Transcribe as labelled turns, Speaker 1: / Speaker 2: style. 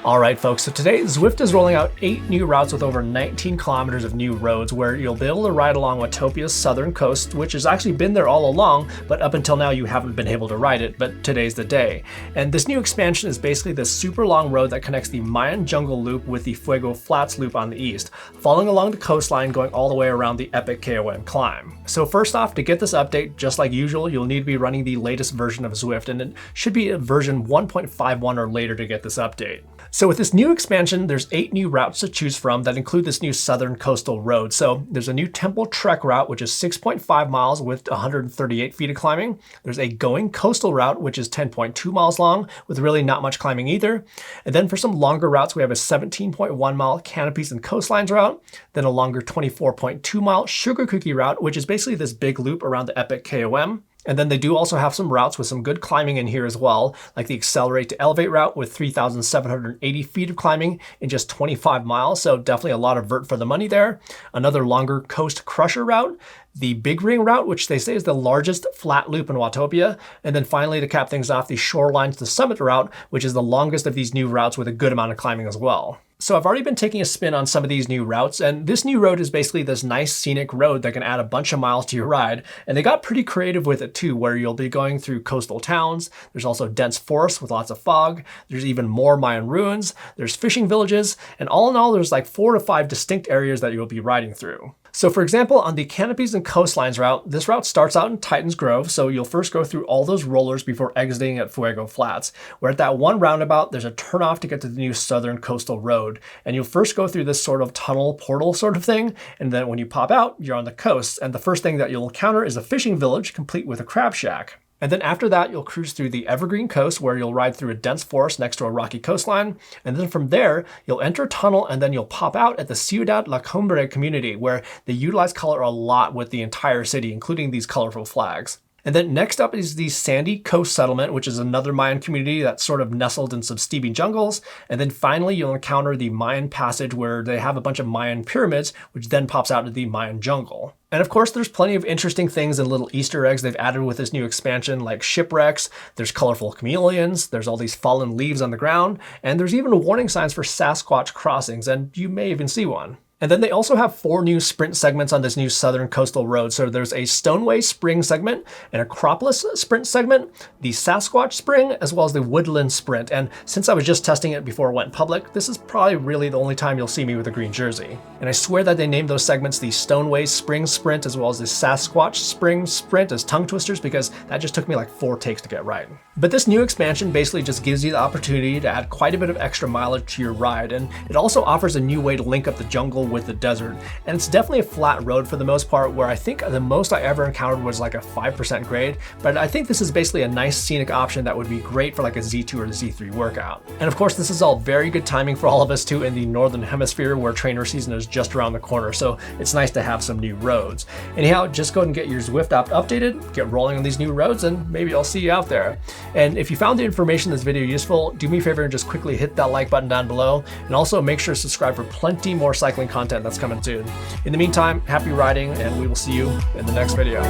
Speaker 1: All right, folks, so today Zwift is rolling out 8 new routes with over 19 kilometers of new roads where you'll be able to ride along Watopia's southern coast, which has actually been there all along, but up until now you haven't been able to ride it, but today's the day. And this new expansion is basically this super long road that connects the Mayan jungle loop with the Fuego Flats loop on the east, following along the coastline going all the way around the epic KOM climb. So first off, to get this update, just like usual, you'll need to be running the latest version of Zwift, and it should be version 1.51 or later to get this update. So with this new expansion, there's 8 new routes to choose from that include this new southern coastal road. So there's a new Temple Trek route, which is 6.5 miles with 138 feet of climbing. There's a going coastal route, which is 10.2 miles long with really not much climbing either. And then for some longer routes, we have a 17.1 mile canopies and coastlines route, then a longer 24.2 mile sugar cookie route, which is basically this big loop around the epic KOM. And then they do also have some routes with some good climbing in here as well, like the Accelerate to Elevate route with 3,780 feet of climbing in just 25 miles, so definitely a lot of vert for the money there. Another longer Coast Crusher route, the Big Ring route, which they say is the largest flat loop in Watopia, and then finally to cap things off, the Shoreline to Summit route, which is the longest of these new routes with a good amount of climbing as well. So I've already been taking a spin on some of these new routes, and this new road is basically this nice scenic road that can add a bunch of miles to your ride, and they got pretty creative with it too, where you'll be going through coastal towns. There's also dense forests with lots of fog. There's even more Mayan ruins. There's fishing villages, and all in all, there's like 4 to 5 distinct areas that you'll be riding through. So for example, on the Canopies and Coastlines route, this route starts out in Titans Grove, so you'll first go through all those rollers before exiting at Fuego Flats, where at that one roundabout, there's a turnoff to get to the new southern coastal road, and you'll first go through this sort of tunnel portal sort of thing, and then when you pop out, you're on the coast, and the first thing that you'll encounter is a fishing village complete with a crab shack. And then after that, you'll cruise through the Evergreen Coast where you'll ride through a dense forest next to a rocky coastline. And then from there, you'll enter a tunnel and then you'll pop out at the Ciudad La Cumbre community where they utilize color a lot with the entire city, including these colorful flags. And then next up is the Sandy Coast Settlement, which is another Mayan community that's sort of nestled in some steepy jungles. And then finally, you'll encounter the Mayan Passage where they have a bunch of Mayan pyramids, which then pops out into the Mayan jungle. And of course, there's plenty of interesting things and little Easter eggs they've added with this new expansion, like shipwrecks, there's colorful chameleons, there's all these fallen leaves on the ground, and there's even warning signs for Sasquatch crossings, and you may even see one. And then they also have 4 new sprint segments on this new southern coastal road. So there's a Stoneway Spring segment, an Acropolis sprint segment, the Sasquatch Spring, as well as the Woodland Sprint. And since I was just testing it before it went public, this is probably really the only time you'll see me with a green jersey. And I swear that they named those segments the Stoneway Spring Sprint as well as the Sasquatch Spring Sprint as tongue twisters because that just took me like 4 takes to get right. But this new expansion basically just gives you the opportunity to add quite a bit of extra mileage to your ride, and it also offers a new way to link up the jungle with the desert. And it's definitely a flat road for the most part, where I think the most I ever encountered was like a 5% grade, but I think this is basically a nice scenic option that would be great for like a Z2 or the Z3 workout. And of course, this is all very good timing for all of us too in the Northern Hemisphere where trainer season is just around the corner, so it's nice to have some new roads. Anyhow, just go ahead and get your Zwift app updated, get rolling on these new roads, and maybe I'll see you out there. And if you found the information in this video useful, do me a favor and just quickly hit that like button down below, and also make sure to subscribe for plenty more cycling content that's coming soon. In the meantime, happy riding, and we will see you in the next video.